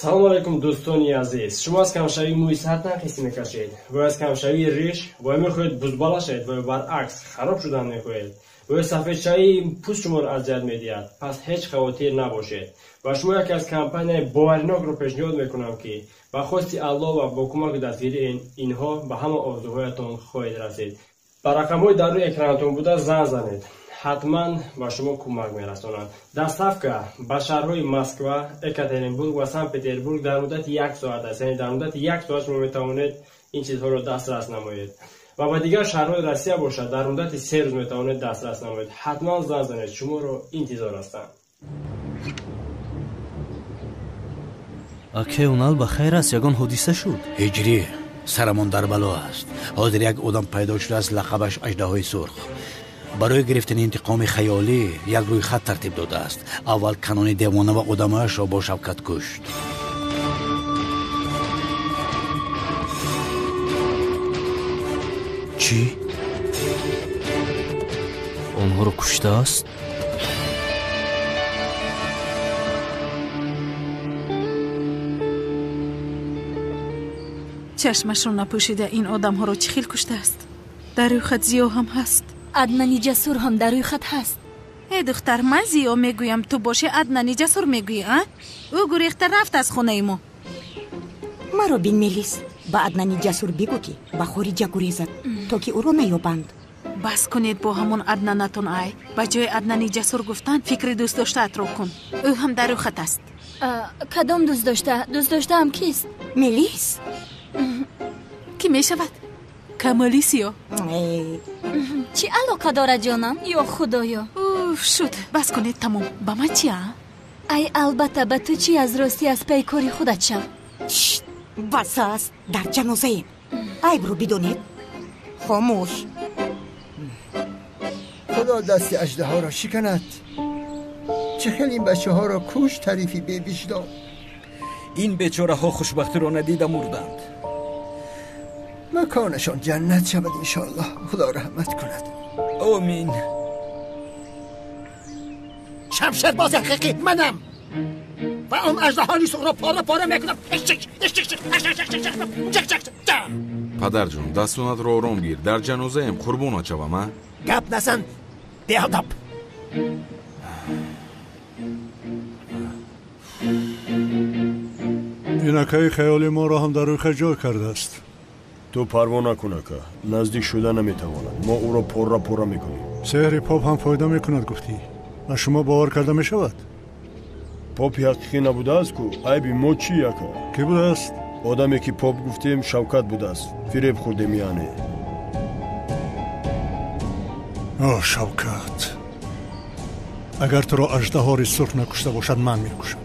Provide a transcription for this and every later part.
салом алейкум дӯстони азиз. Шумо аз камшавии мӯи сар танқисӣ мекашед ва аз камшавии риш вой мехоҳед бузбала шавед ва баръакс хароб шудан мехоҳед. вой сафедшавии пӯст шуморо азият медиҳад. пас ҳеҷ хавотир набошед. ва шумо яке аз компанияи боваринокро пешниҳод мекунам ки ба хости Аллоҳ ва бо кӯмаки дастгирии инҳо ба ҳама орзуҳоятон хоҳед расид. ба рақамҳои дар рӯи экранатон буда зан занед. ҳатман ба шумо кӯмак мерасонанд. Доставка ба шаҳрҳои Москва, Екатеринбург ва Санкт-Петербург дар муддати 1 соат аст. Яъне дар муддати 1 соат шумо метавонед ин чизҳоро дастрас намоед. ва ба дигар шаҳрҳои Россия бошад дар муддати 3 рӯз метавонед дастрас намоед. ҳатман зан занед. Шуморо интизор ҳастам. акеунал ба хайр аст, ягон ҳодиса шуд. ҳиҷрӣ сарамон дар бало аст. ҳозир як одам пайдо шудааст, лақабаш аждаҳои сурх. барои гирифтани интиқоми хаёлӣ як рӯйхат тартиб додааст. аввал канони девона ва одамаашро бо шавкат кушт. чӣ? онҳоро куштааст? чашмашро напӯшида ин одамҳоро чӣ хел куштааст? дар рӯйхат зиё ҳам ҳаст. аднани ҷасур ҳам дар рӯйхат ҳаст. духтар, ман зиё мегӯям, ту боши аднани ҷасур мегӯӣ, а? ӯ гурехта рафт аз хонаи мо. маро бин Мелис, ба аднани ҷасур бигӯ ки ба хориҷа гурезад, то ки ӯро наёбанд. бас кунед бо ҳамон аднанатон. ай ба ҷои аднани ҷасур гуфтан фикри дӯстдоштаатро кун. ӯ ҳам дар рӯйхат аст. кадом дӯстдоштаам кист? Мелис кӣ мешавад? камолис ё? чӣ алоқа дорад ҷонам? ё худоё. шуд, бас кунед, тамом. ба ман чия? ай албатта ба ту чӣ? аз ростӣ аз паи кори худат шав. бас аст, дар ҷанозаем. айбро бидонед. хомӯш. خدا دست اژدها را شکند. چه خیلی این بچه ها را کش طریفی به وجدان. این بیچاره ها خوشبختی را ندیده مردند. مکانشان جنت شود انشاءالله. خدا رحمت کند. آمین. شمشیر باز حقیقی منم و اون اژدهای سوق را پاره پاره میکنم. پدر جون دستونت رو آرام گیر. در جنازه ام قربون آچوام ها؟ گپ نزن بیادب. اینکه خیالی ما را هم در روی جای کرده است. تو پروا نکن اکا، نزدیک شده نمیتواند. ما او را پورا پورا میکنیم. سحر پاپ هم فایده میکند گفتی. و شما باور کرده میشود؟ پاپی حقیقی نبوده است کو. عیبی ما چی اکا؟ کی بوده است؟ آدمی که پاپ گفتیم شوکت بوده است. فریب خوردیم یعنی. آه شوکت. اگر تو را اژدهای سرخ نکشته باشد من میکشم.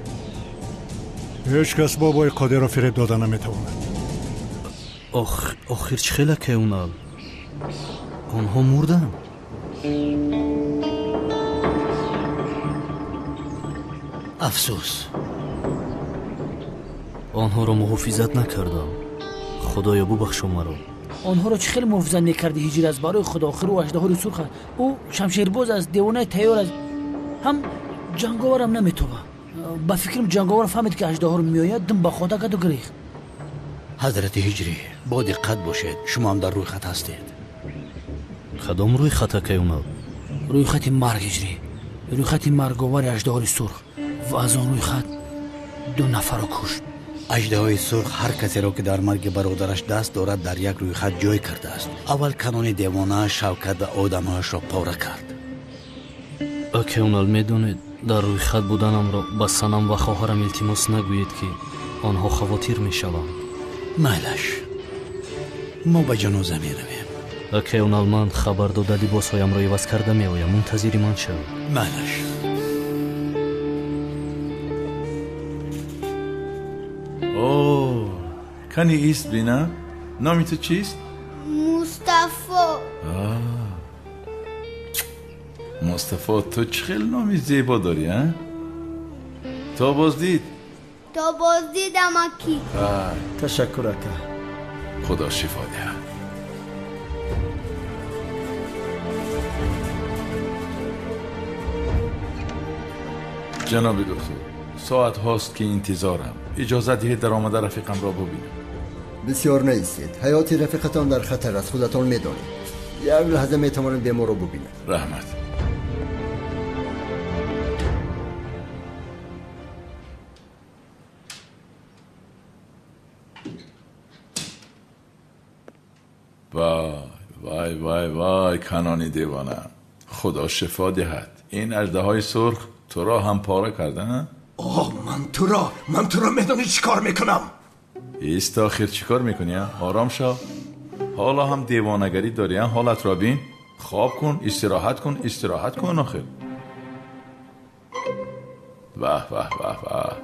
هیچ کس بابای قادر را فریب داده نمیتواند. آخر چه خیلی که اونال؟ آنها مردن؟ افسوس. آنها را محافظت نکردم. خدایا ببخشو مرا. آنها را چه خیلی محافظت میکردی هیجر از برای خدا. آخر او اژدهای سرخ است. او شمشیرباز است، دیوانه تیار است. هم جنگاورم نمیتونه. با فکرم جنگاور فهمید که اژدها رو میآید، دم با خدا کرد و گریخت. حضرت هجری با دقت باشید. شما هم در روی خط هستید. کدام روی خط که اونال؟ روی خط مرگ هجری. روی خط مرگاور اژدهای سرخ. و از آن روی خط 2 نفر را کشت. اژدهای سرخ هر کسی را که در مرگ برادرش دست دارد در یک روی خط جای کرده است. اول کانون دیوانه شوکت و آدمهاش را پاره کرد. اکه اونال میدونید در روی خط بودنم را با سنم و خواهرم التماس نگویید که آنها خواتیر میشوند. مایلش ما به جنازه می رویم. اکه اونال من خبر داده لباسهایم را عوض کرده می آیم. منتظر من شو. مایلش اوه کنی ایست بینم. نامی تو چیست؟ مصطفی. مصطفی تو چه خیلی نامی زیبا داری ها؟ تا بازدید اکی. تشکر اکا. خدا شفا ده. جناب دکتر ساعت هاست که انتظارم. اجازه دهید در آمده رفیقم را ببینم. بسیار نیستید. حیات رفیقتان در خطر است، خودتان میدانید. یک لحظه میتوانم بیمار را ببینم. رحمت. وای وای وای کنانی دیوانه، خدا شفا دهد. این اژدهای سرخ تو را هم پاره کردن؟ من تو را میدانی چی کار میکنم؟ ایست آخر چی کار میکنی؟ آرام شو. حالا هم دیوانگری داری؟ حالت را بین. خواب کن، استراحت کن آخر. واه واه واه واه.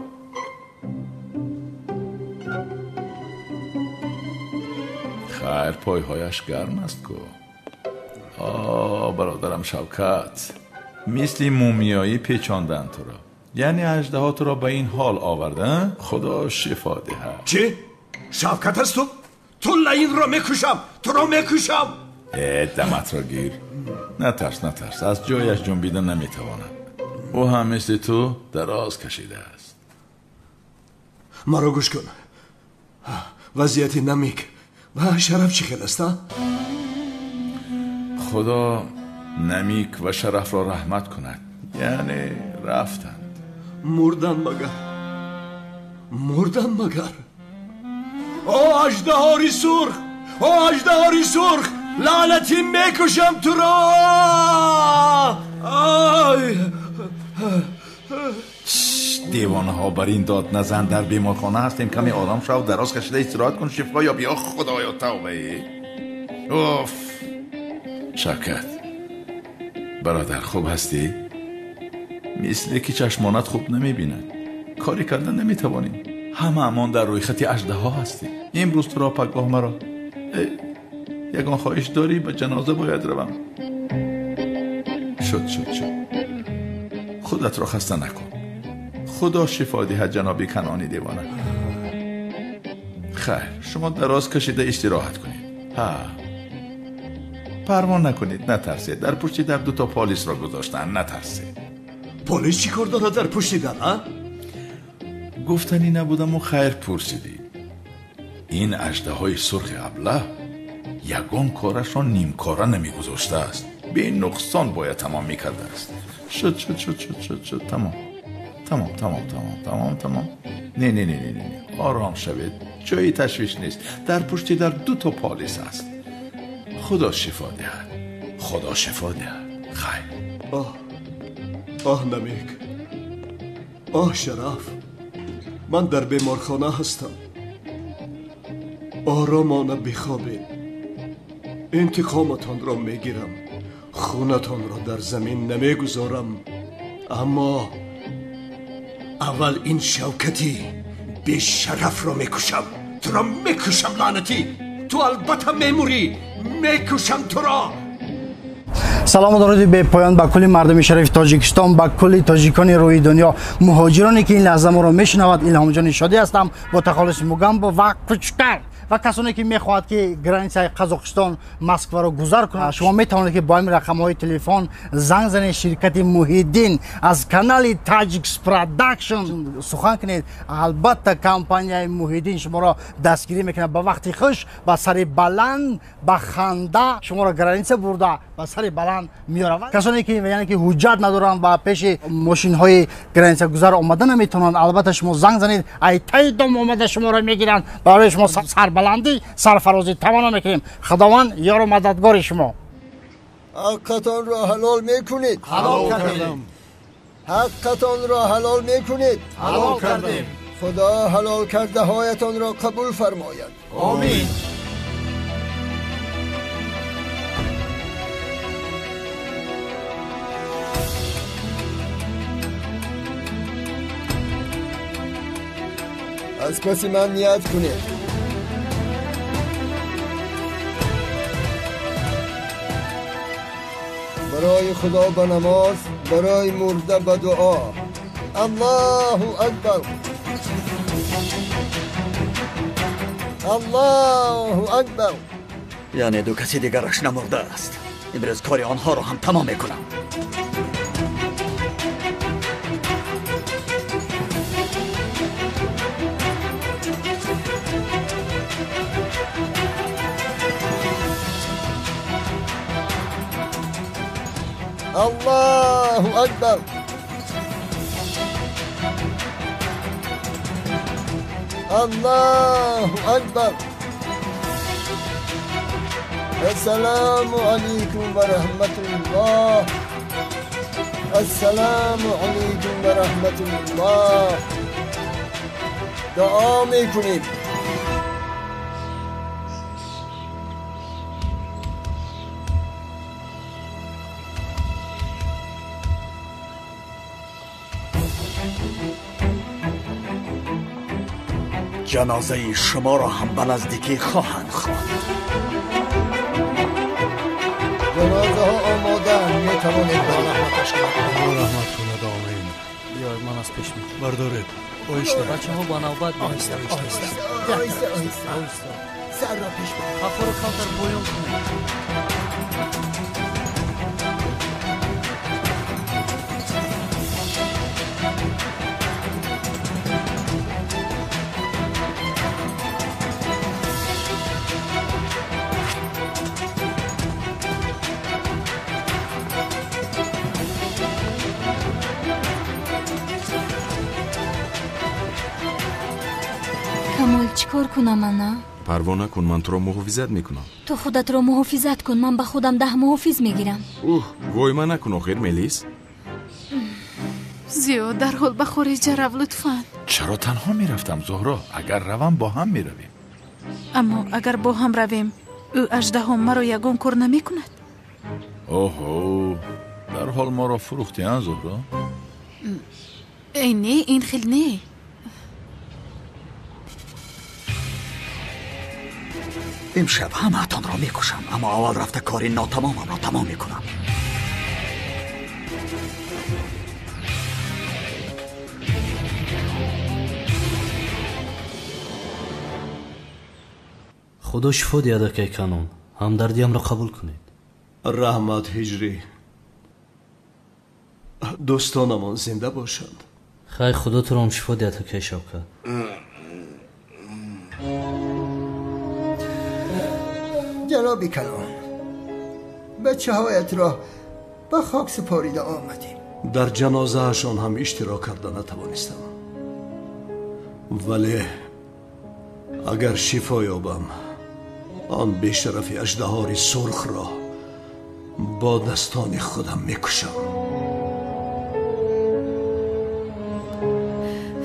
خیر پایهایش گرم است کو. برادرم شوکت، مثل مومیایی پیچاندن تو را. یعنی اژدها تو را به این حال آوردن؟ خدا شفا دهد. چی؟ شوکت است تو؟ تو لعین را میکشم، تو را میکشم. دمت را گیر. نترس، از جایش جنبیدن نمیتواند. او هم مثل تو دراز کشیده است. مرا گوش کن. وضعیت نمیک و شرف چی خیل است؟ خدا نمیک و شرف را رحمت کند. یعنی رفتند. مردن مگر. او اژدهای سرخ، لعنتی میکشم تو را. دیوانه ها بر این داد نزن. در بیمارخانه هستیم، کمی آرام شو، دراز کشیده استراحت کن، شفا یا بیا. خدایا توبه. اوف. شوکت برادر خوب هستی؟ مثل که چشمانت خوب نمیبیند، کاری کردن نمیتوانیم. همه امان در روی خط اژدها هستی. امروز تو را پگاه مرا. یگان خواهش داری؟ به جنازه باید روم. شد خودت را خسته نکن. خدا شفا دهد جناب کنانی دیوانه. خیر شما دراز کشیده استراحت کنید. پروا نکنید، نترسید. در پشت در 2 پالیس را گذاشتن، نترسید. پلیس چی کار دارد در پشت در؟ گفتنی نبودم و خیر پرسیدی. این اژدهای سرخ ابله یگان کارش را نیم کاره نمیگذاشته است. به نقصان باید تمام میکرده است. شد تمام. نه آرام شوید، جایی تشویش نیست. در پشت در 2 پالیس است. خدا شفا دهد. خیر. نمیک، شرف، من در بیمارخانه هستم. آرامانه بخوابید. انتقامتان را میگیرم، خونتان را در زمین نمیگذارم. اما اول این شوکتی بی شرف را میکشم. تو را میکشم لعنتی. تو البته میموری. میکشم تو را. سلام و درود به پایان به کل مردم شریف تاجیکستان، به کل تاجیکان روی دنیا، مهاجرانی که این لحظه ما را میشنوند. الهام جان شادی هستم با تخلص موگامبو و کوچکر و کسانی که میخواهد که گرانسای قزاقستان مسکو را گذر کنند. شما میتوانید که با این رقم های تلفن زنگ زنید. شرکت محیدین از کانال تاجیکس پروداکشن سخن کنید. البته کمپانی محیدین شما را دستگیری میکنه. با وقتی خوش با سر بلند با خنده شما را گرانسای برده با سر بلند میارن. کسانی که یعنی که حجت ندارن و پیش ماشین های گرانسای گذر آمدن نمیتونن، البته شما زنگ زنید. ای تای دم اومده شما را میگیرن. برای شما سربلندی سرفرازی تمنا میکنیم. خداوند یار و مددگار شما. حقتان را حلال میکنید. حلال کردیم. حقتان را حلال میکنید. حلال کردیم. خدا حلال کرده هایتان را قبول فرماید. آمین. از پس من نیت کنید. برای خدا به نماز، برای مرده به دعا. الله اکبر. الله اکبر. یعنی 2 کسی دیگرش نمرده است. امروز کار آنها را هم تمام میکنم. الله اکبر. الله اکبر. السلام علیکم و رحمت الله. السلام علیکم و رحمت الله. دعا میکنیم. جنازه شما را هم به نزدیکی خواهند خواند. جنازه ها آماده، می توانید با رحمتش کنید. رحمت کند. آمین. بیاید من از پیش میکنم. بردارید. آیسته. بچه ها با نوبت آیسته. سر را پیش برید. خفا رو کمتر پایان کنید. چیکار کنم انا؟ پروانه کن، من تو را محافظت میکنم. تو خودت را محافظت کن، من به خودم 10 محافظ میگیرم. وای من نکن آخر ملیس. زیاد در حال بخوری جرب لطفاً. چرا تنها میرفتم زهرا؟ اگر روم با هم میرویم. اما اگر با هم رویم او اژدها مرا یگان کار نمیکند. اوهو، در حال ما را فروختی ها زهرا؟ ای نه، این خیلی نه. امشب همه‌تان را میکشم، اما اول رفته کاری ناتمامم را تمام میکنم. خدا شفا دیده که کنون همدردیم را قبول کنید. رحمت هجری، دوستانمان زنده باشند. خیر خدا تو را هم شفا دیده که شوکت. جنابی کلان، بچه هایت را به خاک سپاریده آمدیم. در جنازه هاشان هم اشتراک کرده نتوانستم، ولی اگر شفا یابم آن بیشرف اژدهای سرخ را با دستان خودم میکشم.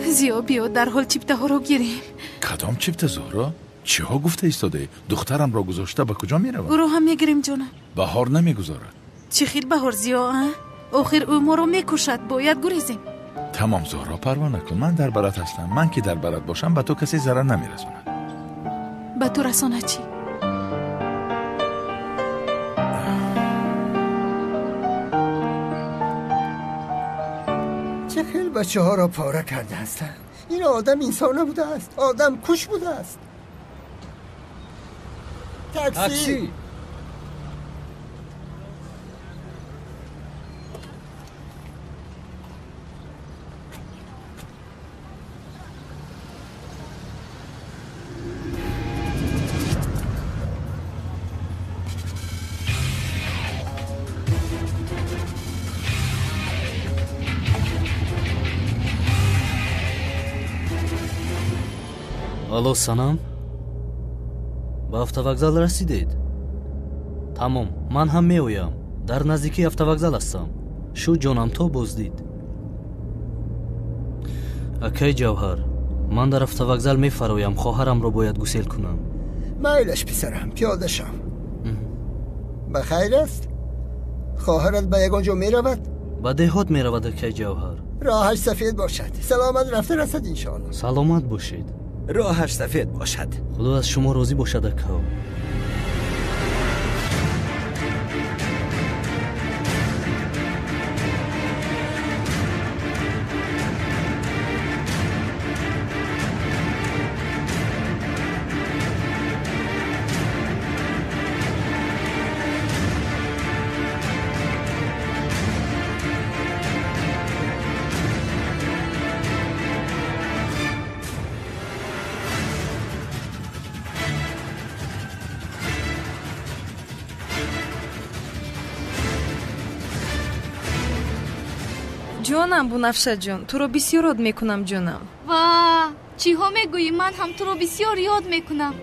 زیا بیا در حال چیپته ها را گیریم. کدام چیپته زهرا؟ چی ها گفته ایستاده؟ دخترم را گذاشته به کجا میروم؟ او را هم میگیریم جانم. بهار نمیگذارد. چی خیر بهار زیا؟ آخر او ما را میکشد، باید گریزیم. تمام زهرا پروا نکن، من در برات هستم. من که در برات باشم به تو کسی ضرر نمیرساند. به تو رسانه چی؟ چه خیلی بچه ها را پاره کرده هستند. این آدم انسان نبوده است، آدم کش بوده است. تاکسی. الو سنم، به автовокзал رسیدید؟ تمام، من هم میویم. در نزدیکی автовокзал هستم. شو جانم تو بازدید. اکی جوهر، من در автовокзал میفرویم. خواهرم رو باید گسیل کنم. مایلش پسرم، پیاده شم. بخیر است؟ خواهرت به یگان جا میرود؟ به دهات میرود اکی جوهر. راهش سفید باشد. سلامت رفته رسد انشاءالله. سلامت باشید. راهش سفید باشد. خدا از شما راضی باشد اکا. جانم بنفشه جان، تو رو بسیار یاد میکنم جانم. وا چی ها میگویی؟ من هم تو رو بسیار یاد میکنم.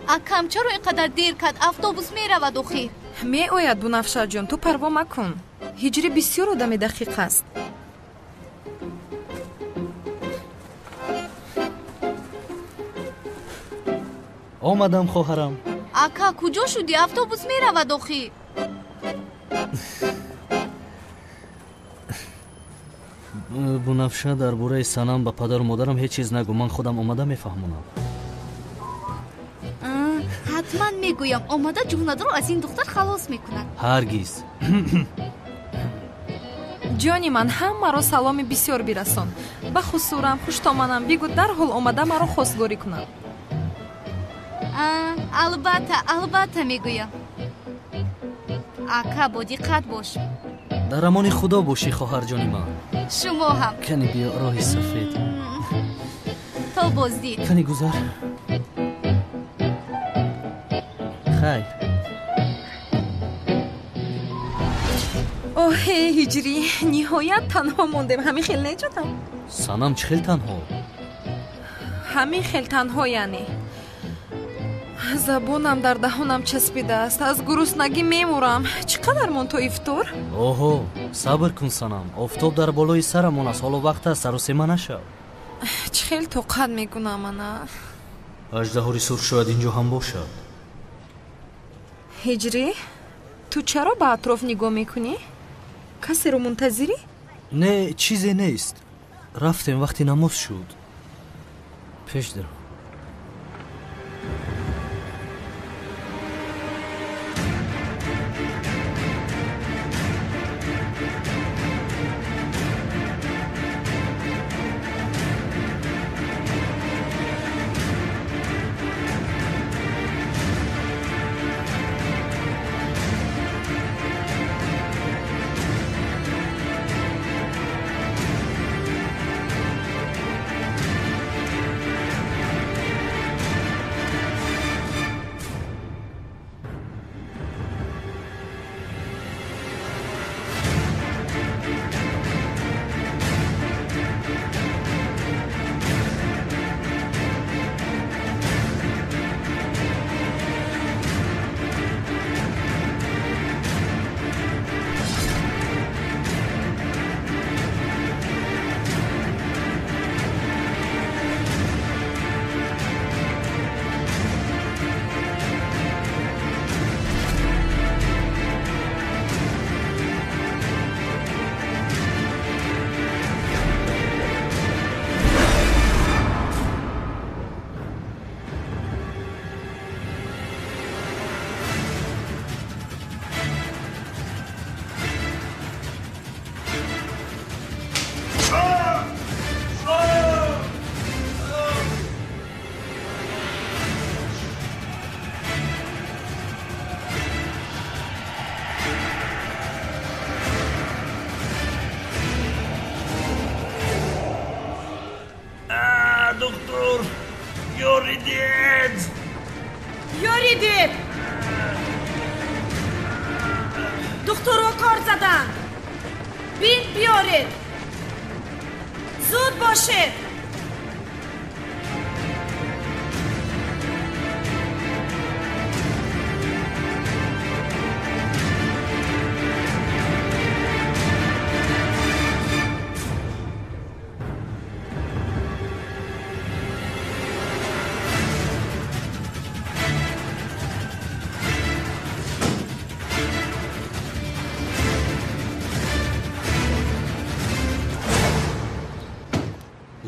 اکم چرا اینقدر دیر کرد؟ اتوبوس میرود اخیر. می آید بنفشه جان، تو پروا مکن. هجری بسیار آدم دقیق است. آمدم خواهرم. اکا کجا شدی؟ اتوبوس میرود اخیر. بنفشه درباره سنم به پدر و مادرم هیچ چیز نگو، من خودم آمده میفهمونم. حتما میگویم آماده جونت رو از این دختر خلاص میکنن. هرگز. جانی من همه را سلامی بسیار برسان. به خصورم خوشتامنم بگو در حال آمده مرا خواستگاری کنم. البته میگویم. اکا با دقت باش. در امان خدا باشی خواهر جانی من. شما هم. کنی بیا راه سفید. تا بازدید. کنی گذر. خیر. اوه هجری نهایت تنها موندم. همین خیلی نجدم. سنم چه خیلی تنها؟ همین خیلی تنها یعنی زبونم در دهانم چسبیده است. از گرسنگی میمورم. چقدر مون تو افطار؟ اوهو صبر کن سنم، آفتاب در بالای سرمون است. حالا وقت است سر و سیمه نشو. چه خیلی طاقت میکنم انا. اژدهاری سرخ شاید اینجا هم باشد. هجری تو چرا به اطراف نگاه میکنی؟ کسی رو منتظری؟ نه چیزی نیست. رفتیم وقتی نماز شد. پیش درو. دکتر یاریدید دکتر رو کار زدن. بین بیارید زود باشید.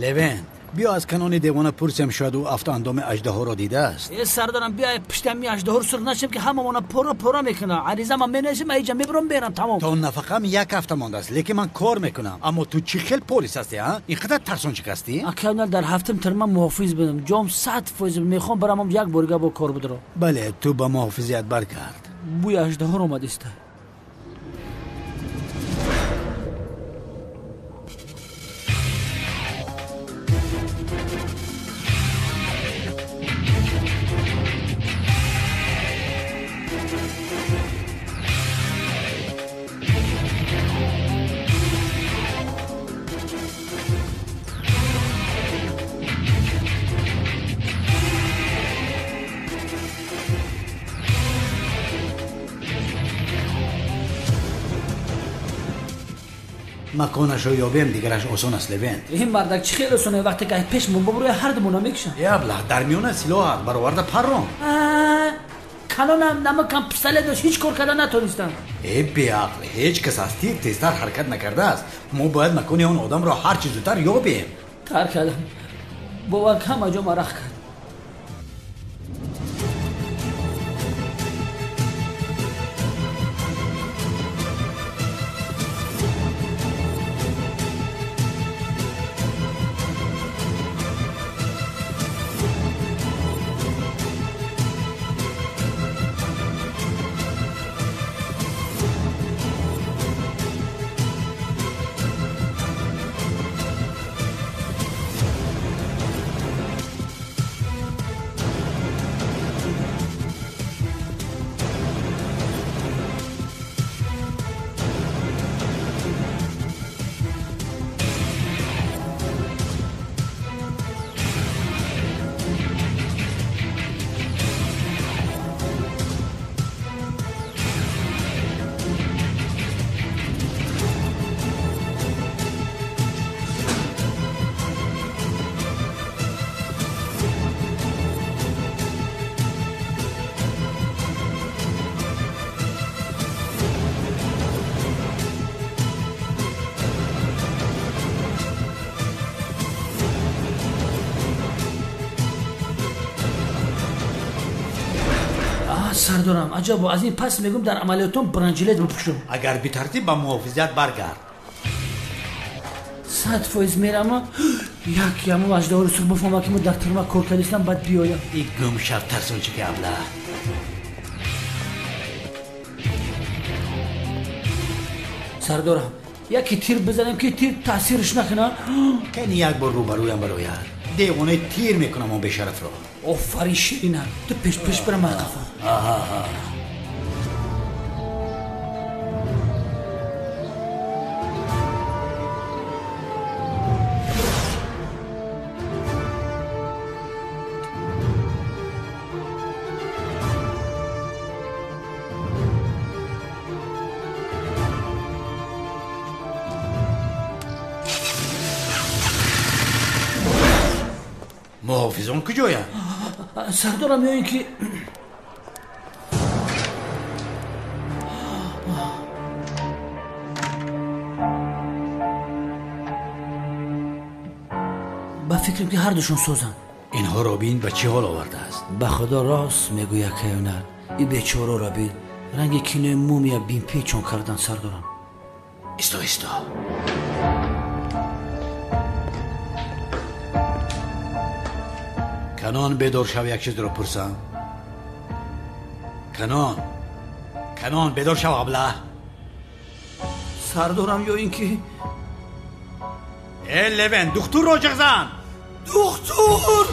لوین بیا از کنون دیوانه پرسیم شاید او افت اندام اژدها را دیده است. یه سردارم بیا پشتم اژدها رو سرخ نشیم که هممون پورا میکنه. عریضه من مینشم ایجا میبرم برم تمام. تا نفقم یک هفته مانده است لیکن من کار میکنم. اما تو چی خیل پلیس هستی ها؟ اینقدر ترسان هستی؟ اکمل در هفتم ترم محافظ بدم. جام 100 فوز میخوام برام یک بارگه با کار بدرم. بله تو با محافظیت برکرد. بوی اژدها رو اومد است. مکانشو یابیم دیگرش آسان است لوین. این مردک چی خیلی آسانه وقتی که پیش من بروی هر دمونا میکشن. یا ابله در میونه سلاح برآورده پرام. کانونم نمکم پسله داشت هیچ کار کردن نتونستم. ای بیعقل هیچ کس از تیر تیزتر حرکت نکرده است. ما باید مکان اون آدم را هر چیز زودتر یابیم. ترک کردم. باور همه جا مرخ کرد. سردارم عجب از این پس میگم در عملیاتون برنجیلت بپوشم. اگر بی ترتیب با محافظت برگرد 100% میرم. یک یمو از دور سر بفهمم که من در ترما کار کردم بعد بیایم. این گم شب ترسون چی که ابله. سردارم یکی تیر بزنم که تیر تاثیرش نکنه. کنی یک بار روبرویم براید دیوانه تیر میکنم اون بشرف را. آفرین شیرینه تو پیش برم از قفا. محافظان کجایم؟ سردارم یا اینکه با فکرم که هر دوشون سوزن. اینها را بین به چه حال آورده است؟ به خدا راست میگوید که نه این بیچاره را بین رنگ کینه مومیا بین پیچون کردن. سردارم استا کنان بیدار شو یک چیز را پرسم. کنان بیدار شو ابله. سردارم یا اینکه ای لوین دکتر را جغزن. دکتر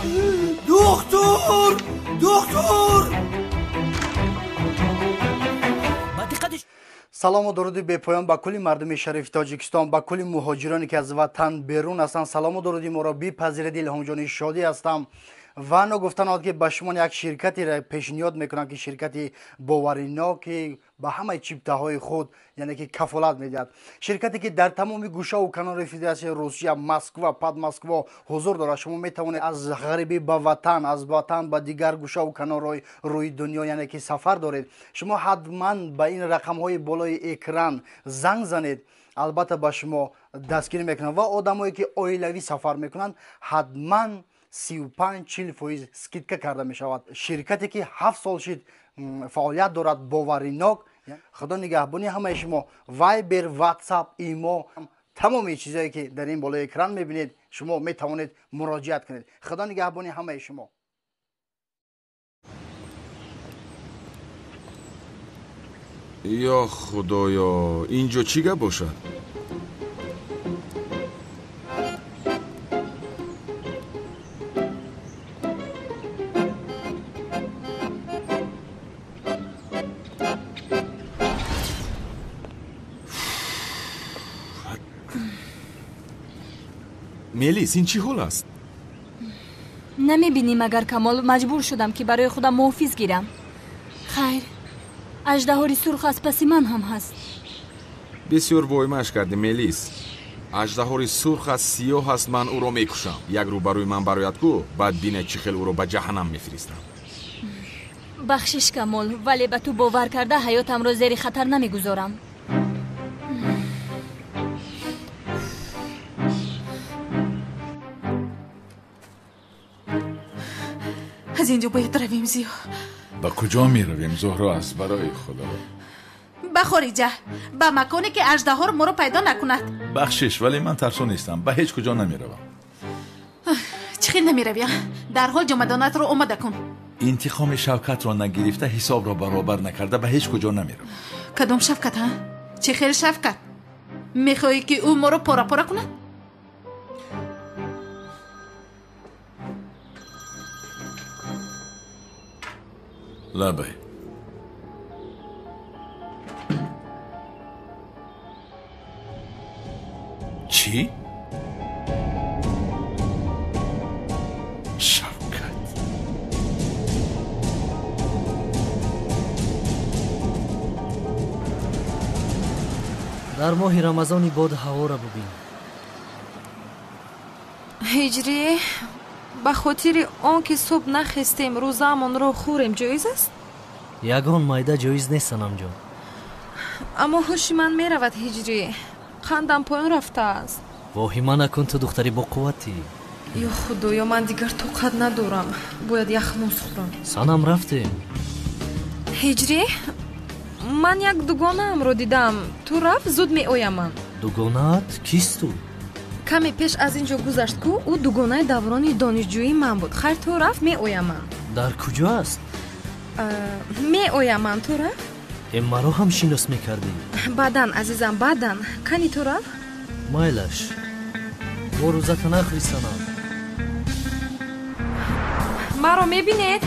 سلام و درودی به پایان با کلی مردم شریف تاجیکستان، با کلی مهاجرانی که از وطن بیرون هستند. سلام و درودی ما را بپذیرید. الهام جان شادی هستم و گفتن که به شما یک شرکتی را پیشنهاد میکنم که شرکتی باورناک به همه چیپته‌های خود یعنی که کفالت میدهد. شرکتی که در تمام گوشه و کنار فدراسیون روسیه مسکو پد مسکو حضور دارد. شما میتوانید از غریبی به وطن، از وطن به دیگر گوشه و کنارهای روی دنیا یعنی که سفر دارید. شما حتما به این رقم‌های بالای اکران زنگ زنید. البته به شما دستگیر میکنن و آدمایی که عائلوی سفر میکنن حتما 35-40% سکیدکه کرده می شود. شرکتی که 7 سال شد فعالیت دارد باورناک. خدا نگهبانی همه شما. وایبر، واتساپ، ایمو، تمامی چیزایی که در این بالای اکران میبینید شما می توانید مراجعت کنید. خدا نگهبانی همه شما. یا خدایا اینجا چی گپ باشد؟ ملیس این چی حال است؟ نمیبینی مگر کمال مجبور شدم که برای خودم محافظ گیرم. خیر اژدهاری سرخ از پس من هم هست. بسیار وایمش کرده ملیس. аждаҳори сурх аст, сиёҳ аст, ман ӯро мекушам. Як рӯ барои ман барояд гӯ, баъд бинай чӣ хел ӯро ба ҷаҳаннам мефиристам. бахшиш камол, вале ба ту бовар карда ҳаётамро зери хатар намегузорам. аз инҷо бояд равем зиё. ба куҷо меравем зӯҳро аст? барои худо ба хориҷа, ба маконе ки аждаҳор моро пайдо накунад. бахшиш, вале ман тарсу нестам, ба ҳеҷ куҷо намеравам. чӣ хел намеравӣ? дарҳол ҷомадонатро омода кун. интиқоми шавкатро нагирифта, ҳисобро баробар накарда ба ҳеҷ куҷо намеравам. кадом шавкат? чӣ хел шавкат? мехоҳӣ ки ӯ моро пора пора кунад? лабай چی؟ شوکت در ماه رمضانی باد هوا را ببین. هجری به خاطر آنکه صبح نخستیم روزامون رو خوریم جایز است؟ یگان مایده جایز نیست سنم جان. اما هوش من میرود هجری، قندم پایین رفته است. واهمه نکن، تو دختری با قوتی. یا خدایا من دیگر طاقت ندارم، باید یخموز خورم. سنم رفتیم. هجری من یک دوگانه ام رو دیدم، تو رفت زود می آیم من. دوگانه‌ات کیست تو؟ کمی پیش از اینجا گذشت که او دوگانه دوران دانشجویی من بود. خیر تو رفت می آیم من. در کجا است؟ می آیم من، تو رفت؟ اما رو هم شناس میکردی؟ بعدن عزیزم بعدن. کنی تو رفت؟ مایلش با روزت نخری سنم. ما رو میبینید؟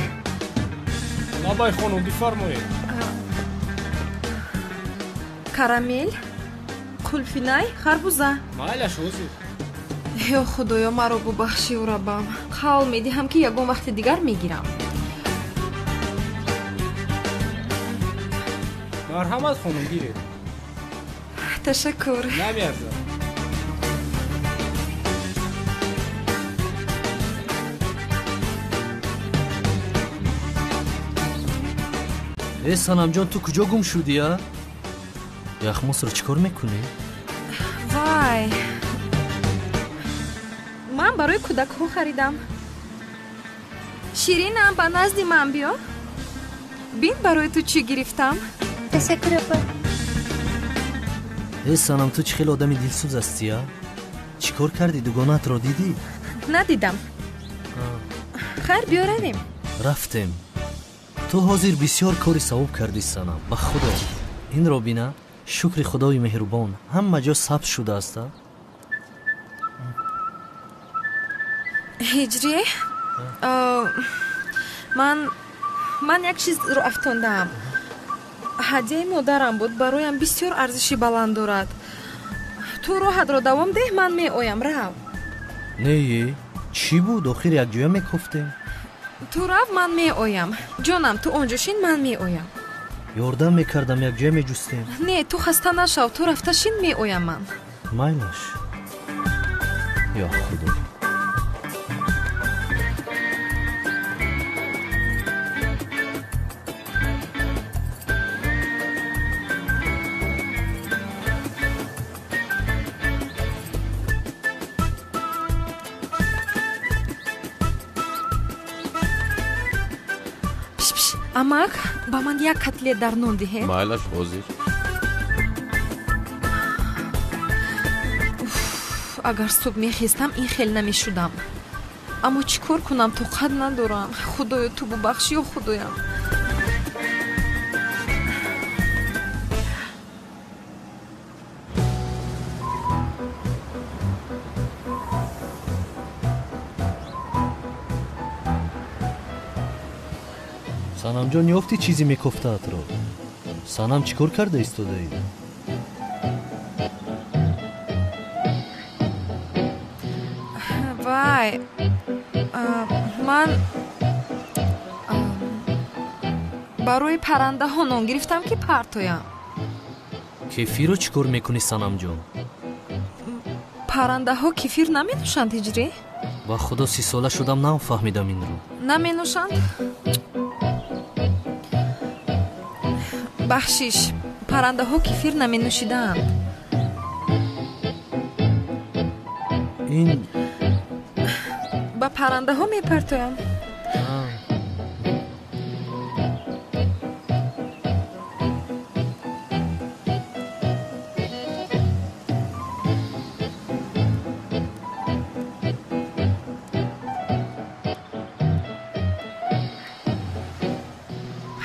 لابای خانم بفرمایید. کرامل، قلفینای، خربوزه. مایلش حضور. یا خدایا ما رو ببخشی و ربم. قول میدهم که یگون وقت دیگر میگیرم. مرحمت خانم گیرید. تشکر. نمیارزم. ای سنم جان، تو کجا گم شدی یا؟ یخموس رو چیکار میکنی؟ وای من برای کودک ها خریدم. شیرینم با نزدی من بیا. بین برای تو چی گرفتم. تشکر اپا. ای سنم، تو چه خیلی آدمی دلسوز هستی یا؟ چیکار کردی؟ دوگانت رو دیدی؟ ندیدم. خیر بیا رویم. رفتیم. تو حاضر بسیار کاری ثواب کردی سنم. به خدا این رو بینا، شکر خدای مهربان همه جا ثبت شده است. هجری من یک چیز رو افتاندم. هدیه مادرم بود، برایم بسیار ارزشی بلند دارد. تو راحت رو دوام ده، من می آیم. رو نه چی بود؟ آخر یک جویا میکفتیم. تو رفت من می آیم. جانم تو آنجاشین من می آیم. یاردم میکردم یک جویا میجستیم. نه تو خسته نشو، تو رفتشین می آیم من. مایلش. یا خدا. амак ба ман як котлет дар нон диҳед. майлаш ҳозир. агар субҳ мехистам ин хел намешудам. аммо чӣ кор кунам, тоқат надорам. худоё ту бубахши, ё худоям. санам ҷон, ёфти чизе мекофтаатро? санам чӣ кор карда истодаӣ? вай ман барои паррандаҳо нон гирифтам ки партоям. кефиро чӣ кор мекунӣ санам ҷон? паррандаҳо кефир наменӯшанд ҳиҷрӣ? ба худо 30 сола шудам нафаҳмидам инро. Наменӯшанд? бахшиш, паррандаҳо кефир наменӯшидаанд. ин ба паррандаҳо мепартоям.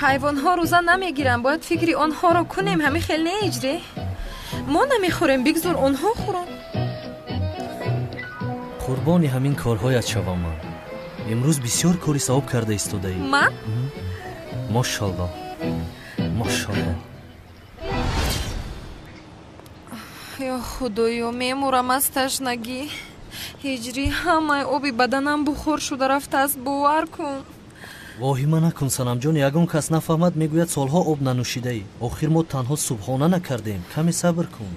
ҳайвонҳо рӯза намегиранд, бояд фикри онҳоро кунем. ҳамин хел не иҷрӣ? мо намехӯрем, бигзор онҳо хӯранд. қурбони ҳамин корҳоят шавам ман. имрӯз бисёр кори савоб карда истодаӣ. ман? Мошалло. Мошалло. ё худоё, мемурам аз ташнагӣ. ҳиҷрӣ, ҳамаи оби баданам бухор шуда рафтааст. бовар кун. воҳима накун санамҷон, ягон кас нафаҳмад мегӯяд солҳо об нанӯшидаӣ. охир мо танҳо субҳона накардем. каме сабр кун.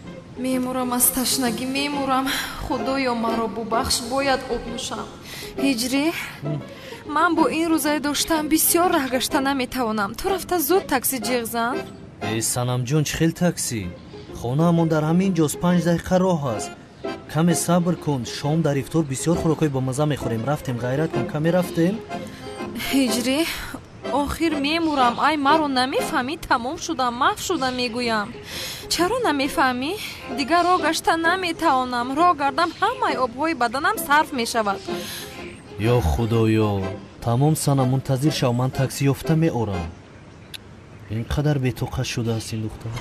мемурам аз ташнагӣ, мемурам. худоё маро бубахш, бояд об нӯшам. ҳиҷрӣ, ман бо ин рӯзаи доштам бисёр раҳ гашта наметавонам. ту рафта зуд такси ҷиғ зан. санамҷон, чӣ хел таксӣ? хонаамон дар ҳамин ҷоз 5 дақиқа роҳ аст. каме сабр кун. шом дар ифтор бисёр хӯрокҳои бомаза мехӯрем. рафтем, ғайрат кун. каме рафтем. ҳиҷрӣ, охир мемурам. ай маро намефаҳмӣ? тамом шудам, маҳв шудам мегӯям. чаро намефаҳмӣ? дигар роҳ гашта наметавонам. роҳ гардам, ҳамаи обҳои баданам сарф мешавад. ё худоё, тамом санам, мунтазир шав, ман такси ёфта меорам. ин қадар бетоқат шудааст ин духтар.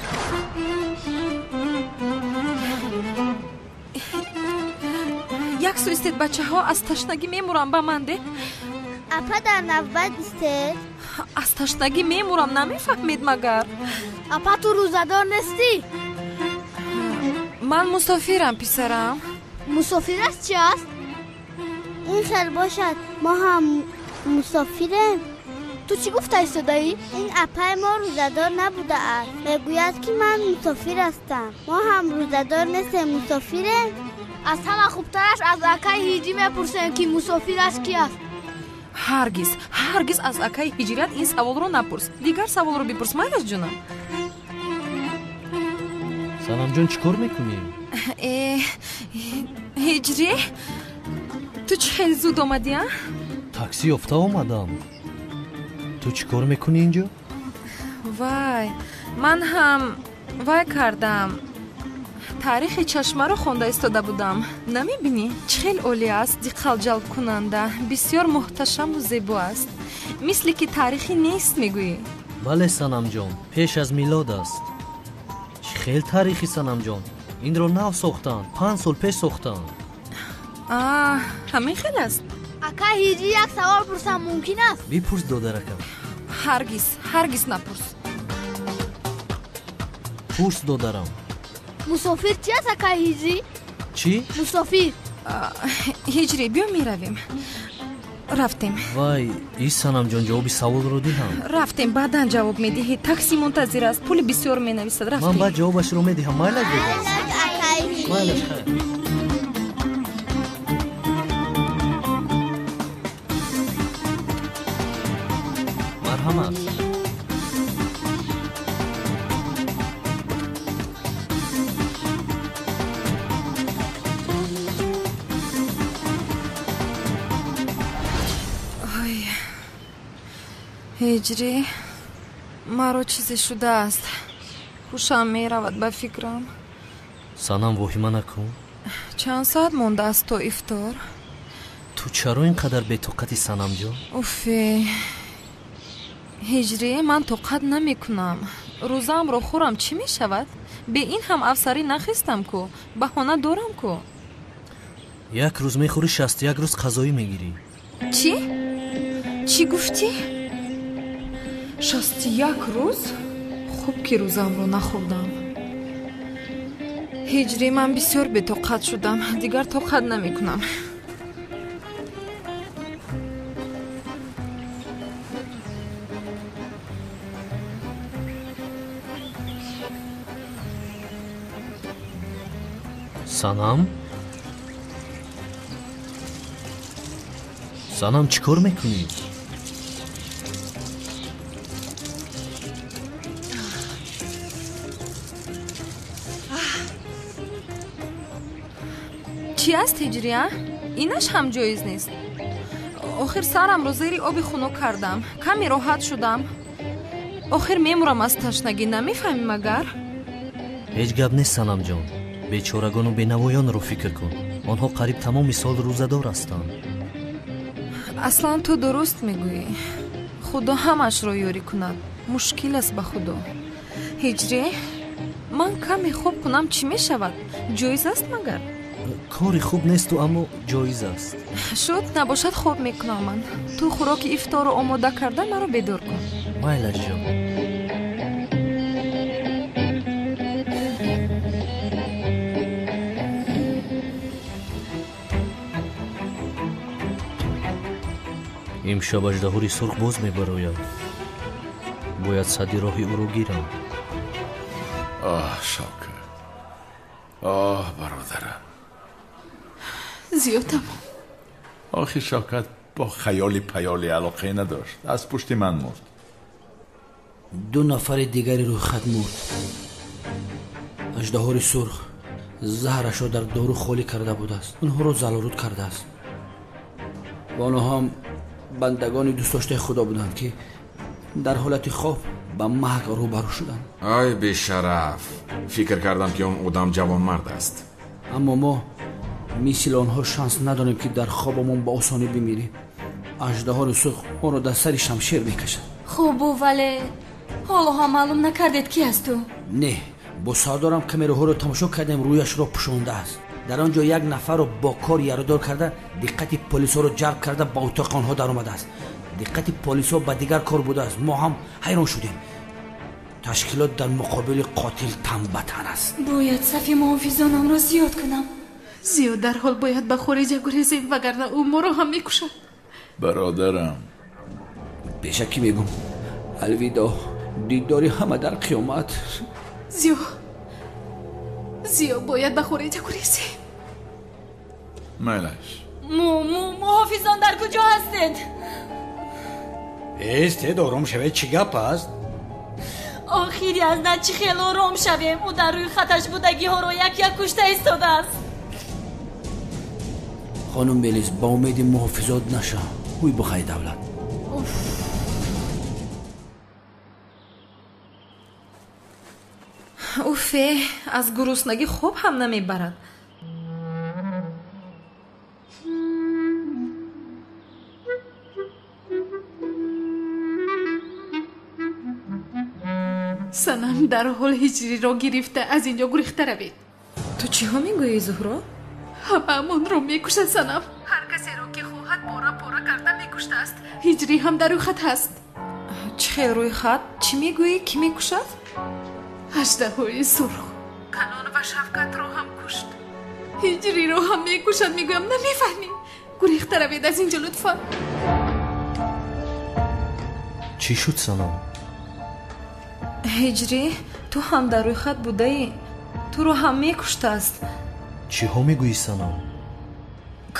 як сӯ истед бачаҳо, аз ташнагӣ мемурам, ба ман де. апа дар навбат истед? аз ташнагӣ мемурам, намефаҳмед магар? апа ту рӯзадор нестӣ? ман мусофирам, писарам. мусофир аст чи аст? ин хел бошад, мо ҳам мусофирем. ту чӣ гуфта истодаӣ? ин апаи мо рӯзадор набудааст. мегӯяд ки ман мусофир ҳастам. мо ҳам рӯзадор нестем, мусофирем. аз ҳама хубтараш аз акаи ҳиҷӣ мепурсем ки мусофир аст ки аст. ҳаргиз аз акаи ҳиҷрат ин саволро напурс. дигар саволро бипурс, майдаш ҷунам. санамҷон, чӣ кор мекунӣ? ҳиҷрӣ, ту чӣ хел зуд омадия? такси ёфта омадам. ту чӣ кор мекунӣ инҷо? вай, ман ҳам вай кардам. таърихи чашмаро хонда истода будам. намебинӣ чӣ хел олӣ аст, диққатҷалбкунанда, бисёр муҳташаму зебо аст. мисли ки таърихи нест мегӯӣ. бале санамҷон, пеш аз милод аст. чӣ хел таърихи санамҷон? инро нав сохтанд, 5 сол пеш сохтанд. ҳамин хел аст. ака ҳиҷӣ, як савол пурсам мумкин аст? бипурс додаракам. ҳаргиз напурс. пурс додарам. мусофир чи аст ака ҳиҷӣ? чӣ? мусофир. ҳиҷрӣ, биё меравем. рафтем. вай, ин санамҷон, ҷавоби саволро диҳам. рафтем, баъдан ҷавоб медиҳӣ. такси мунтазир аст, пули бисёр менависад. рафтем. ман баъд ҷавобашро медиҳам. майлаш додам. майлаш хайр. марҳамат. ҳиҷрӣ, маро чизе шудааст. ҳушам меравад ба фикрам. санам, воҳима накун. чанд соат мондааст то ифтор? ту чаро ин қадар бетоқати санамҷон? уфе, ҳиҷрӣ, ман тоқат намекунам. рӯзаамро хӯрам, чӣ мешавад? бе ин ҳам афсарӣ нахистам ку. баҳона дорам ку. як рӯз мехӯрӣ, 61 рӯз қазоӣ мегирӣ. чӣ гуфтӣ? 61 рӯз? хуб ки рӯзаамро нахӯрдам. ҳиҷрӣ, ман бисёр бетоқат шудам. дигар тоқат намекунам. санам, санам чӣ кор мекунӣ? чӣ аст ҳиҷрия? инаш ҳам ҷоиз нест. охир сарамро зери оби хунук кардам, каме роҳат шудам. охир мемурам аз ташнагӣ, намефаҳмӣ магар? ҳеҷ гап нест санамҷон. бечорагону бенавоёнро фикр кун. онҳо қариб тамоми сол рӯзадор ҳастанд. аслан ту дуруст мегӯӣ. худо ҳамашро ёрӣ кунад. мушкил аст ба худо. ҳиҷрӣ, ман каме хоб кунам чӣ мешавад? ҷоиз аст магар? кори хуб несту аммо ҷоиз аст. шуд набошад хоб мекунам ман. ту хӯроки ифторро омода карда маро бедор кун. майлаш ҷон. имшаб аждаҳори сурх боз мебарояд. бояд садди роҳи ӯро гирам. шавкат, бародарам. зиёдам. охир шавкат бо хаёли паёли алоқае надошт. аз пушти ман мурд. 2 нафари дигари рӯйхат мурд. аждаҳори сурх заҳрашро дар дору холӣ карда будааст. онҳоро залорут кардааст. онҳо ҳам бандагони дӯстдоштаи худо буданд, ки дар ҳолати хоб ба маҳк рӯбарӯ шуданд. ай бешараф, фикр кардам ки он одам ҷавонмард аст. аммо мо мисли онҳо шанс надонем ки дар хобамон ба осонӣ бимирем. аждаҳори сурх онро дар сари шамшер мекашад. хубу, вале ҳоло ҳам маълум накардед ки асту? не, бо сардорам камераҳоро тамошо кардем, рӯяшро пӯшондааст. дар он ҷо як нафарро бо кор ярадор карда, диққати полисҳоро ҷалб карда ба утоқи онҳо даромадааст. диққати полисҳо ба дигар кор будааст. мо ҳам ҳайрон шудем. ташкилот дар муқобили қотил тамбатан аст. бояд сафи муҳофизонамро зиёд кунам. зиёд дарҳол бояд ба хориҷа гурезем, вагарна ӯ моро ҳам мекушад. бародарам, пешакӣ мегӯм, алвидо, дидори ҳама дар қиёмат. зиё бояд ба хориҷа гурезем. майлаш. муҳофизон дар куҷо ҳастед? эстед ором шавед, чӣ гап аст? охири аз на чӣ хел ором шавем? ӯ дар рӯи хаташ будагиҳоро як кушта истодааст. хонум белиз, ба умеди муҳофизот наша. ҳуй бихай давлат. уфе, аз гуруснагӣ хоб ҳам намебарад. санам дарҳол ҳиҷриро гирифта аз ин ҷо гурехта равед. ту чиҳо мегӯӣ зуҳро? ҳамаамонро мекушад санам. ҳар касеро ки хоҳад пора пора карда мекуштааст. ҳиҷрӣ ҳам дар рӯйхат ҳаст. чӣ хел рӯйхат? чӣ мегӯӣ? кӣ мекушад? аждаҳои сурх канон ва шавкатро ҳам кушт. ҳиҷриро ҳам мекушад. мегӯям намефаҳмӣ. гурехта равед аз ин ҷо лутфан. чӣ шуд санам? ҳиҷрӣ, ту ҳам дар рӯйхат будаӣ. туро ҳам мекуштааст. чиҳо мегӯӣ санам?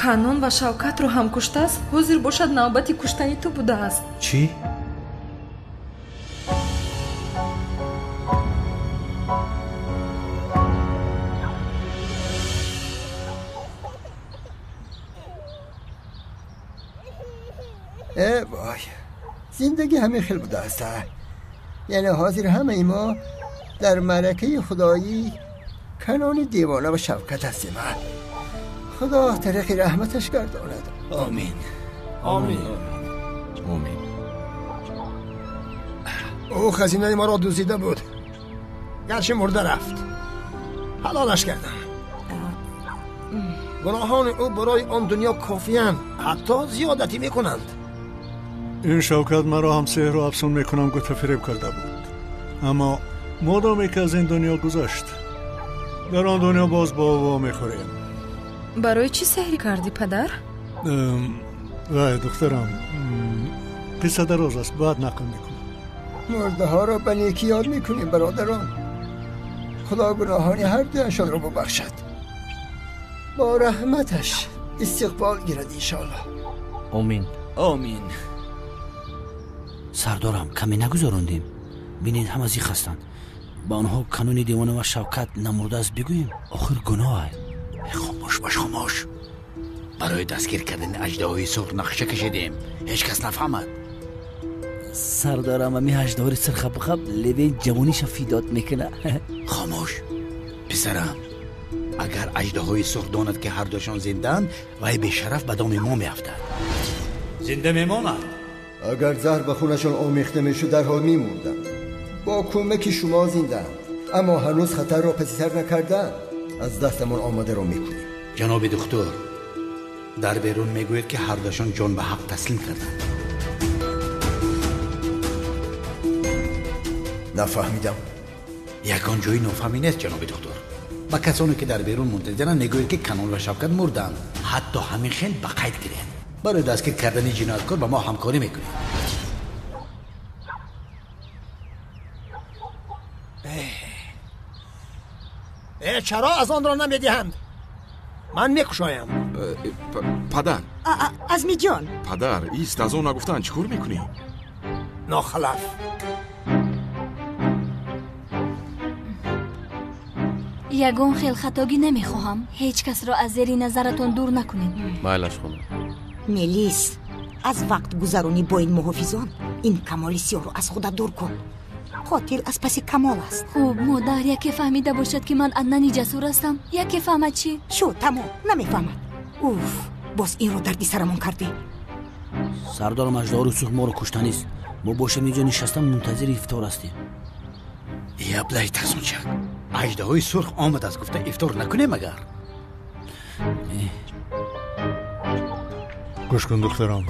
канон ва шавкатро ҳам куштааст. ҳозир бошад навбати куштани ту будааст. чӣ? وای زندگی همین خیلی بوده است. یعنی حاضر همه ما در ملکه خدایی کنون دیوانه و شفقت هستیم. خدا طریق رحمتش گرداند. آمین آمین آمین. او خزینه ما را دزدیده بود، گرچه مرده رفت، حلالش کردم. گناهان او برای آن دنیا کافی‌اند، حتی زیادتی میکنند. این شوکت مرا هم سحر و افسون میکنم گفت فریب کرده بود، اما مادامی که از این دنیا گذشت در آن دنیا باز با او میخوریم. برای چی سحری کردی پدر؟ وای دخترم، قصه دراز است، بعد نقل میکنم. مرده ها را به نیکی یاد میکنیم برادران. خدا گناهان هر دویشان را ببخشد، با رحمتش استقبال گیرد انشاءالله. آمین. آمین. سردارم کمی نگذاروندیم. بینید هم از این خستند. با آنها کانون دیوانه و شوکت نمرده است بگوییم. آخر گناه. خاموش باش خاموش. برای دستگیر کردن اژدهای سرخ نقشه کشیدیم. هیچ کس نفهمد. سردارم همی اژدهای سرخ بخب لبه جوانیش فیدات میکنه. خاموش پسرم. اگر اژدهای سرخ داند که هر دوشان زندند وی به شرف به دام ما میافتد. زنده میماند. اگر زهر به خونشان آمیخته میشد در حال میموندند. با کمک شما زندند، اما هنوز خطر را پذیرتر نکردند. از دستمان آماده را میکنیم. جناب دکتر، در بیرون میگوید که هر دوشان جان به حق تسلیم کردند. نفهمیدم. یکان جایی نفهمی نیست جناب دکتر. با کسانی که در بیرون منتظرند میگوید که کنون و شوکت مردند. حتی همین خیل به قید گیرند. برای دستگیر کردن جنایتکار با ما همکاری میکنید. چرا از آن را نمیدهند؟ من میکشایم. پدر عزمی جان. پدر ایست، از اون نگفتن چیکار میکنی؟ ناخلف. یگان خلخطاگی نمیخواهم. هیچ کس را از زیر نظرتون دور نکنید. مایلش خانم. ملیس، از وقت گذرانی با این محافظان این کمال سیاه رو از خودت دور کن. قاتل از پس کمال است. خوب مادر یکی فهمیده باشد که من عدنانی جسور هستم. یکی فهمد چی؟ شو تمام نمیفهمد. اوف، باز این رو دردی سرمون کرده. سردارم اژدهای سرخ ما رو کشته نیست. ما باشم اینجا نشستم منتظر افطار هستیم. یا بلای ترسونچک، اژدهای سرخ آمد از گفته افطار نکنه مگر؟ گوش کن دخترم،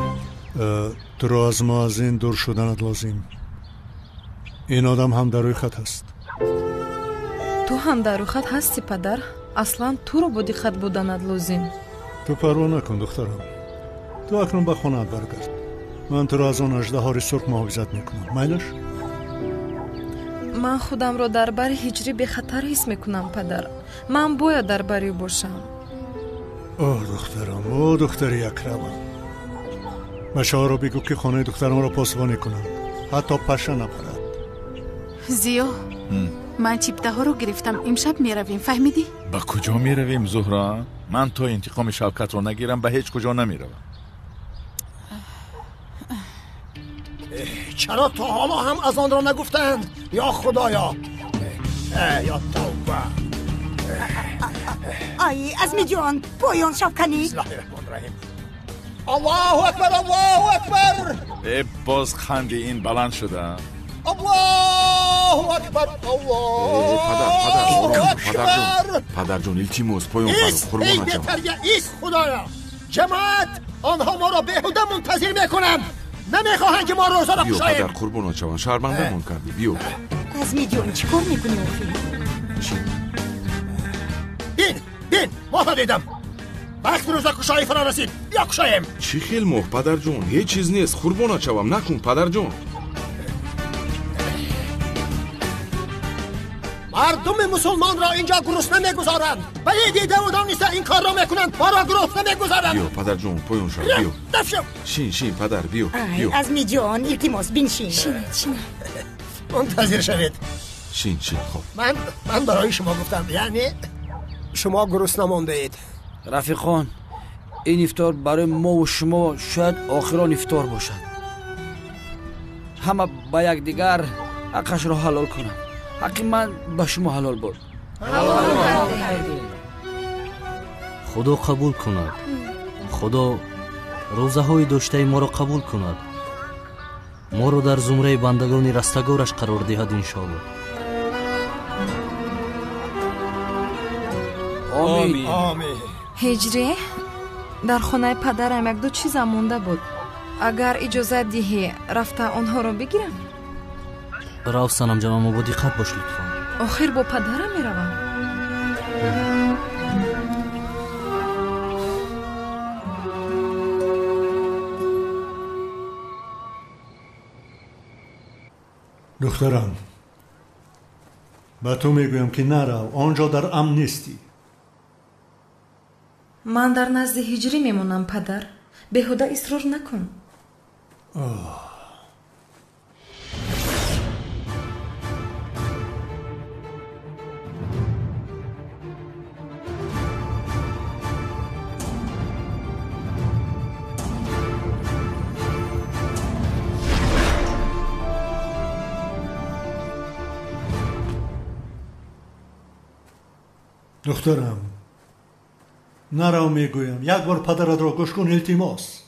تو را از ما از این دور شدنت لازم. این آدم هم در روی خط هست. تو هم در روی خط هستی پدر؟ اصلا تو رو بودی خط بودنت لازم. تو پروا نکن دخترم. تو اکنون به خونه‌ات برگرد. من تو را از آن اژدهای سرخ محافظت میکنم. میلش؟ من خودم رو در بر هجری به خطر حس میکنم پدر. من باید در بری باشم. اوه دخترم، اوه دختر اکرمم. بچه ها رو بگو که خانه دخترم را پاسبانی کنند. حتی پشه نپرد. زیو، من چیپته ها رو گرفتم. امشب میرویم، فهمیدی؟ با کجا میرویم زهرا؟ من تا انتقام شوکت رو نگیرم به هیچ کجا نمیروم. چرا تا حالا هم از آن را نگفتند؟ یا خدایا، یا توبه. آی عزمی جان، پایان شوکنی. بسم الله الرحمن الرحیم. الله اکبر، الله اکبر. باز خنده این بلند شده. الله اکبر، الله اکبر. پدر جون التماس پایان فرو قربان بهتر ایست خدایا. جماعت آنها ما را بیهوده منتظر میکنند. نمیخواهند که ما روزا را بشاییم. بیا پدر قربان چوان شرمنده مون کردی. بیا عزمی جان چیکار میکنی؟ بین ما را دیدم. وقت روزا کشایی فرا رسید. بیا کشاییم. چی خیل موه پدر جون؟ هیچ چیز نیست. قربان چوام نکن پدر جون. مردم مسلمان را اینجا گرسنه میگذارند. ولی دیده بودم نیست این کار را میکنند. ما را گرسنه میگذارند. بیا پدر جون پایون شو. بیا دفشو. شین پدر بیا. عزمی جان التماس بنشین. شین. منتظر شوید. شین خب. من برای شما گفتم، یعنی شما گرسنه مانده اید. رفیقان، این افطار برای ما و شما شاید آخران افطار باشد. همه با یک دیگر حقش را حلال کنند. حق من به شما حلال بود. خدا قبول کند. خدا روزه های داشته ما را قبول کند. ما را در زمره بندگان رستگارش قرار دهد انشاءالله. آمین. هجری در خانه پدرم یک دو چیز مونده بود. اگر اجازه دهی رفته آنها رو بگیرم. راو سنم جان، اما با دقت باش لطفا. آخر با پدرم میروم. دخترم، به تو میگویم که نرو. آنجا در امن نیستی. من در نزد هجری میمونم پدر. беҳуда исрор накун. دخترم نرو میگویم یک بار پدرت را گوش کن التماس.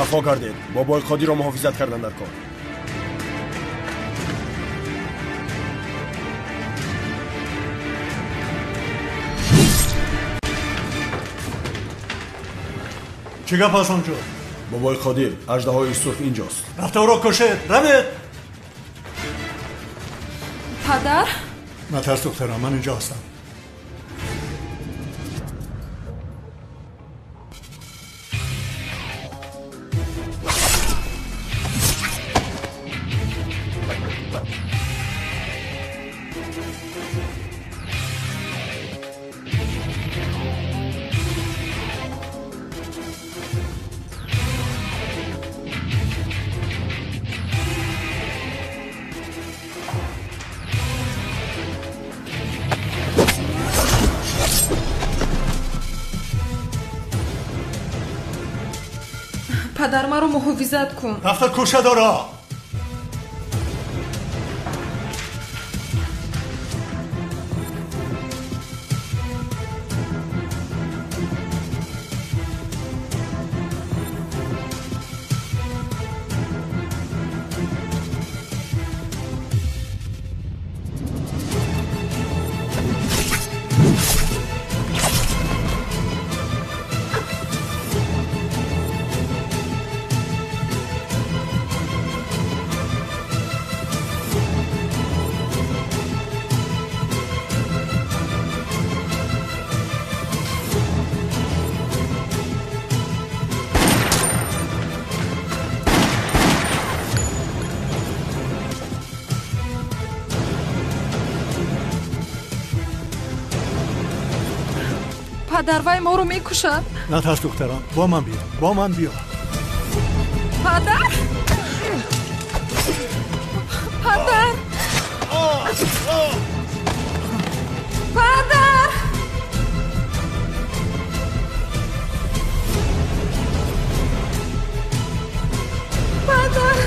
خفا گردید. بابای خودی را محافظت کردن در کار. چی گپ است آنجا؟ بابای خودی اژدهای سرخ اینجاست. رفته او را کشید. روید. پدر؟ نترس دخترم، من اینجا هستم. پدر مرا محافظت کن. رفته کشه داره. پدر وای ما رو میکشد. نترس دخترم، با من بیا، با من بیا. پدر؟ پدر؟ پدر؟ پدر؟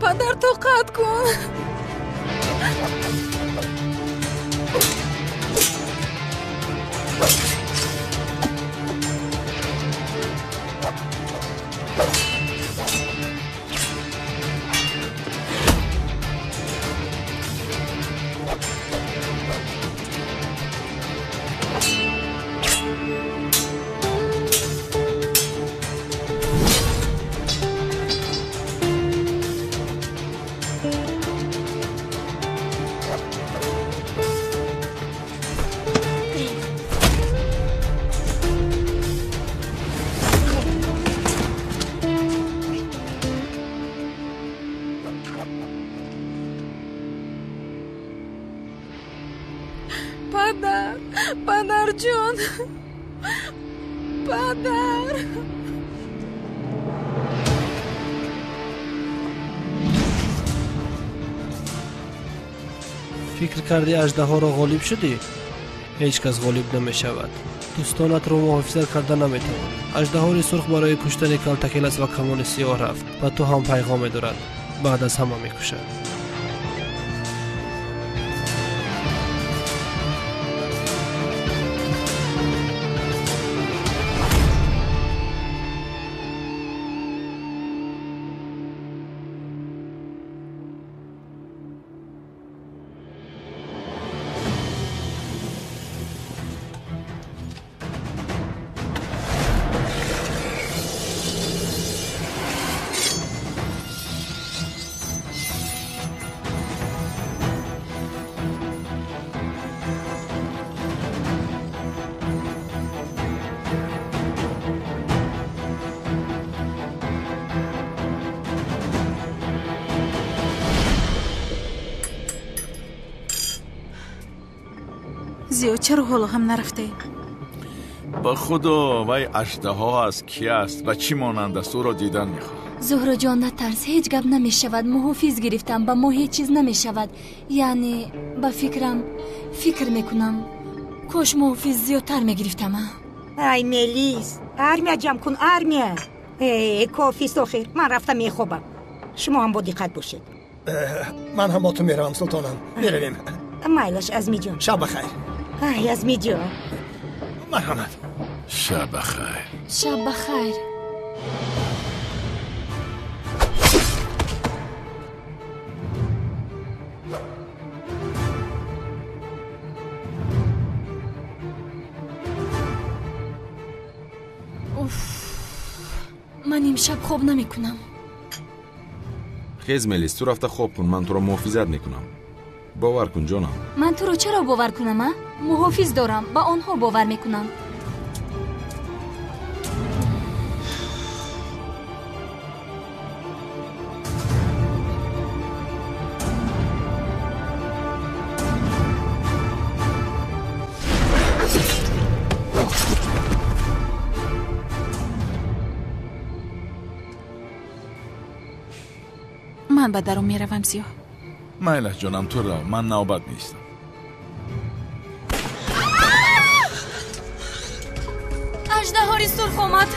پدر توقت کن. پدر جون، پدر. فکر کردی اژدها را غالب شدی؟ هیچ کس غالب نمی شود. دوستانت را محافظت کرده نمی توانی. اژدهای سرخ برای کشتن کالتکیلس و کمان سیاه رفت و تو هم پیغام دارد. بعد از همه می کشد. زیاد چرا حالا هم نرفته؟ با خدا وای اژدها است کی است و چی مانند است او را دیدن میخوام. زهرا جان نترس، هیچ گپ نمی شود. محافظ گرفتم، با ما هیچ چیز نمی شود. یعنی با فکر میکنم کاش محافظ زیادتر میگرفتم. ای ملیس، ارمیا جمع کن ارمیا. کافیست آخر، من رفتم میخوابم. شما هم با دقت باشید. من هم با تو میروم سلطانم. میرویم. مایلش ازمی جان. شب بخیر. ای ازمی جان. مرحمت. شب بخیر. شب بخیر. من امشب خواب نمی کنم. خیز ملیس تو رفته خواب کن، من تو را محافظت میکنم. باور کن جانم. من تو رو چرا باور کنم؟ محافظ دارم، با آنها باور میکنم. من به درون میروم زیاد. مایلش جانم تو را، من نوبت نیستم. اژدهای سرخ آمد.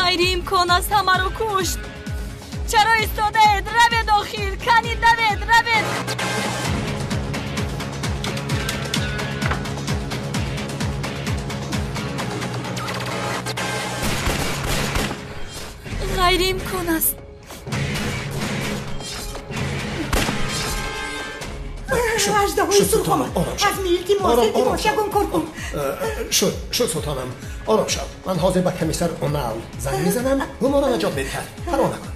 غیر امکان است همه رو کشت. چرا ایستاده اید؟ روید آخیر، کنید دوید، روید. غیر امکان است. اژدهای سرخ آمد. از میلتی ماشا گم کن. شد سلطانم. آرام شو. من حاضر به کمیسر اونال زنگ میزنم و ما را نجات میدهد. پروا نکن.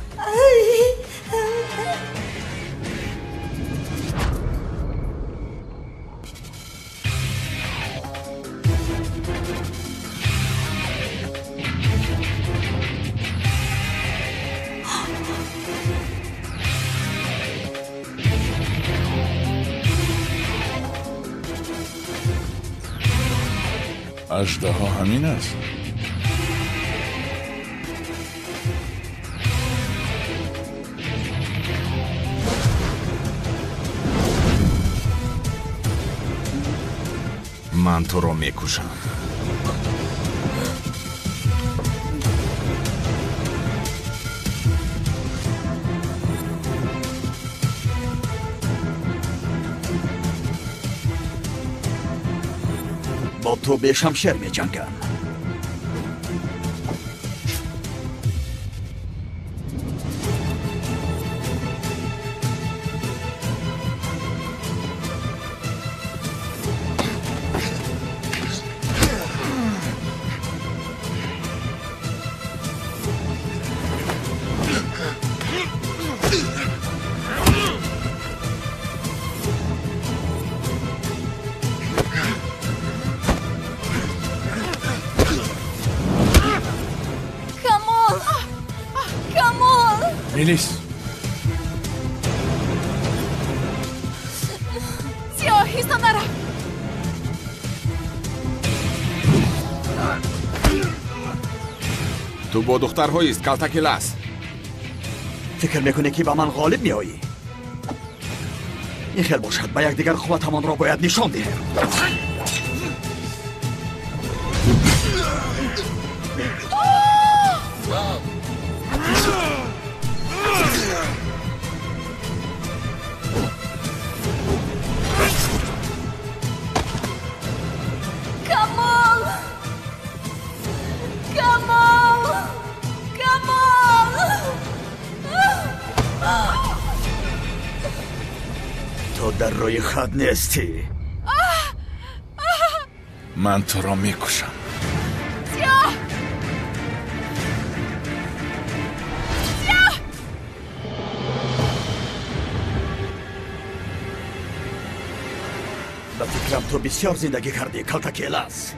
اژدها همین است. من تو را میکشم. با تو به شمشیر می جنگم. میلیس سیاه هیستم نرم. تو با دخترهاییست کلتکلس. فکر میکنی که با من غالب میایی؟ این خیل باشد با یک دیگر قوتمان را باید نشان دهیم. تو در روی خط نیستی. من تو را میکشم. سیاه به فکرم تو بسیار زندگی کردی کلتکلس.